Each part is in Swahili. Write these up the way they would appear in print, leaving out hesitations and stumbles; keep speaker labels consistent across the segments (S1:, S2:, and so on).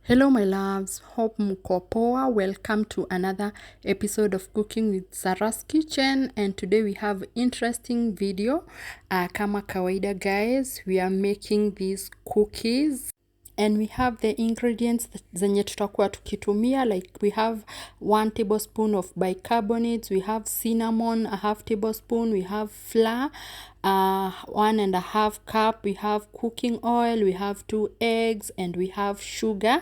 S1: Hello my loves, hope mko poa. Welcome to another episode of Cooking with Sarah's Kitchen, and today we have interesting video. Kama kawaida guys, we are making these cookies and we have the ingredients zenye tutakuwa tukitumia, like we have 1 tablespoon of bicarbonate, we have cinnamon, a half tablespoon, we have flour, 1.5 cup, we have cooking oil, we have 2 eggs, and we have sugar.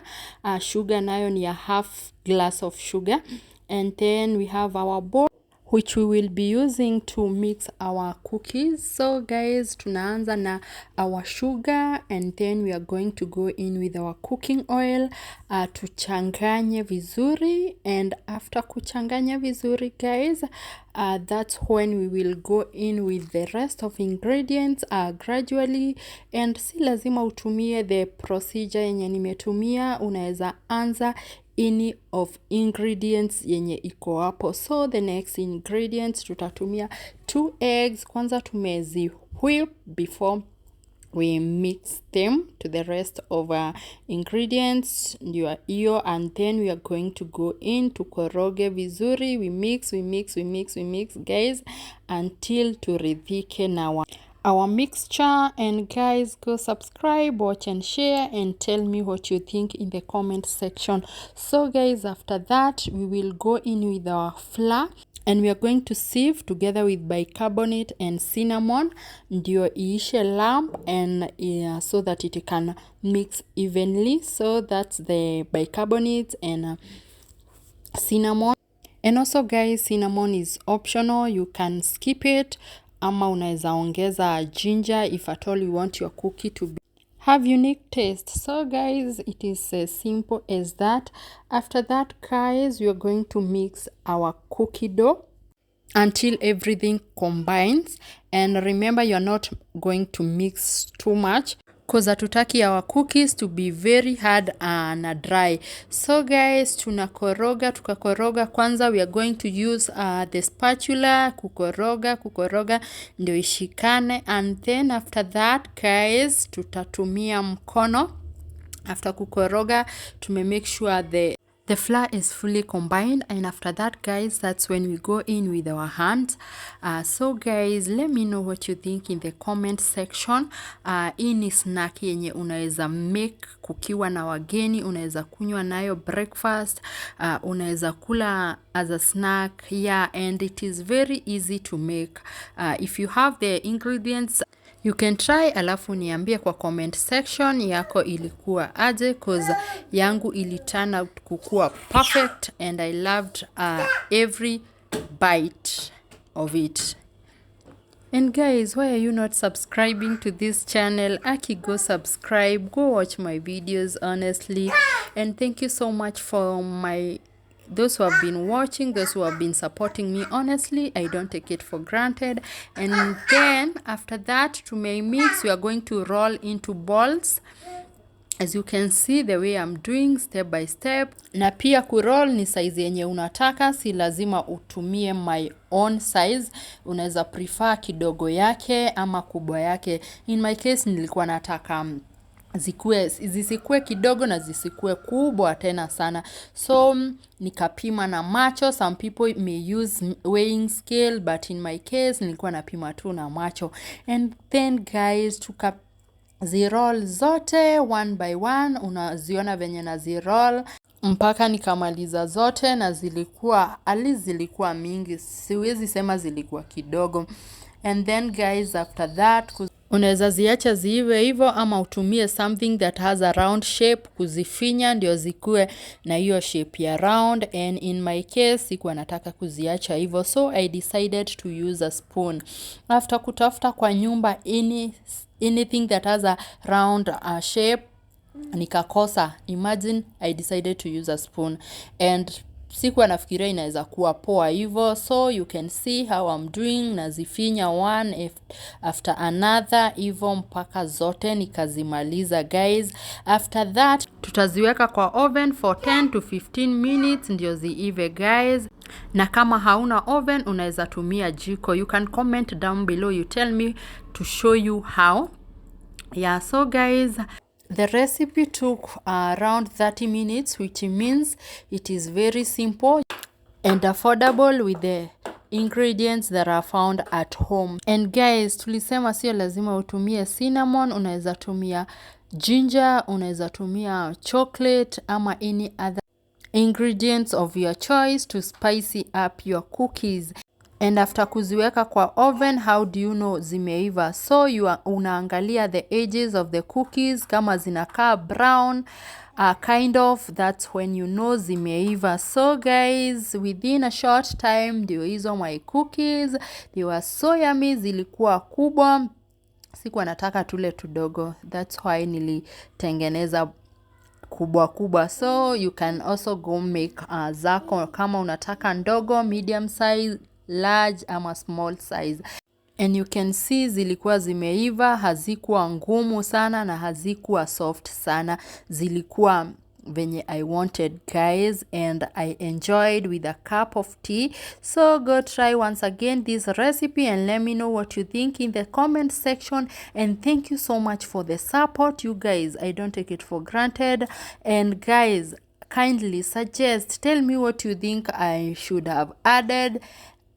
S1: Sugar nayo ni a half glass of sugar, and then we have our bowl which we will be using to mix our cookies. So guys, tunaanza na our sugar and then we are going to go in with our cooking oil. Tuchanganye vizuri, and after kuchanganya vizuri guys, that's when we will go in with the rest of ingredients gradually, and si lazima utumie the procedure yenye nimetumia, unaweza anza any of ingredients yenye iko hapo. So the next ingredients tutatumia 2 eggs. Kwanza tumezi whip before we mix them to the rest of ingredients, ndio hiyo, and then we are going to go in tukoroge vizuri. We mix guys until turidhike na our mixture. And guys, go subscribe, watch and share, and tell me what you think in the comment section. So guys, after that we will go in with our flour, and we are going to sieve together with bicarbonate and cinnamon ndio iishe lump, and so that it can mix evenly. So that's the bicarbonate and cinnamon. And also guys, cinnamon is optional, you can skip it, ama unaweza ongeza ginger if at all you want your cookie to have unique taste. So guys, it is as simple as that. After that guys, we are going to mix our cookie dough until everything combines, and remember you're not going to mix too much because hatutaki our cookies to be very hard and dry. So guys, tukakoroga kwanza. We are going to use the spatula kukoroga ndio ishikane, and then after that guys tutatumia mkono. After kukoroga make sure the flour is fully combined, and after that guys, that's when we go in with our hands. So guys, let me know what you think in the comment section. Hii ni snack yenye unaweza make kukiwa na wageni, unaweza kunywa nayo breakfast, unaweza kula as a snack, yeah, and it is very easy to make. If you have the ingredients, you can try, alafu niambie kwa comment section yako ilikuwa aje, cause yangu ili turn out kukua perfect, and I loved every bite of it. And guys, why are you not subscribing to this channel? Go subscribe, go watch my videos honestly, and thank you so much for those who have been watching, those who have been supporting me. Honestly, I don't take it for granted. And then after that, to my mix, we are going to roll into balls, as you can see the way I'm doing step by step. Na pia kuroll ni size yenye unataka, si lazima utumie my own size, unaweza prefer kidogo yake ama kubwa yake. In my case nilikuwa nataka zisikue kidogo na zisikue kubwa tena sana, so nikapima na macho. Some people may use weighing scale, but in my case nilikuwa napima tu na macho. And then guys, tukaziroll zote one by one. Unaziona venye na ziroll mpaka nikamaliza zote, na zilikuwa mingi, siwezi sema zilikuwa kidogo. And then guys, after that unaweza ziacha ziive hivyo, ama utumie something that has a round shape kuzifinya ndio zikue na hiyo shape ya round. And in my case sikuwa nataka kuziacha hivyo, so I decided to use a spoon. After kutafuta kwa nyumba anything that has a round shape nikakosa, imagine I decided to use a spoon, and sikuwa nafikiria inaweza kuwa poa hivyo. So you can see how I'm doing, nazifinya one after another hivyo mpaka zote nikazimaliza guys. After that tutaziweka kwa oven for 10 to 15 minutes ndio ziive guys. Na kama hauna oven unaweza tumia jiko. You can comment down below, you tell me to show you how. Yeah, so guys, The recipe took around 30 minutes, which means it is very simple and affordable with the ingredients that are found at home. And guys, tulisema sio lazima utumie cinnamon, unaweza tumia ginger, unaweza tumia chocolate ama any other ingredients of your choice to spicy up your cookies. And after kuziweka kwa oven, how do you know zimeiva? So unaangalia the edges of the cookies, kama zinakaa brown, kind of, that's when you know zimeiva. So guys, within a short time, ndio hizo my cookies. They were so yummy, zilikuwa kubwa. Sikuwa nataka tule tudogo. That's why nilitengeneza kubwa kubwa. So you can also go make zako kama unataka ndogo, medium size, large ama small size. And you can see zilikuwa zimeiva, hazikuwa ngumu sana na hazikuwa soft sana. Zilikuwa venye I wanted, guys, and I enjoyed with a cup of tea. So go try once again this recipe and let me know what you think in the comment section. And thank you so much for the support, you guys. I don't take it for granted. And guys, kindly suggest, tell me what you think I should have added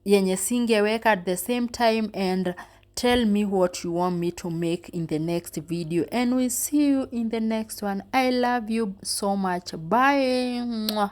S1: yenye singeweka at the same time, and tell me what you want me to make in the next video, and we'll see you in the next one. I love you so much. Bye. Mwah.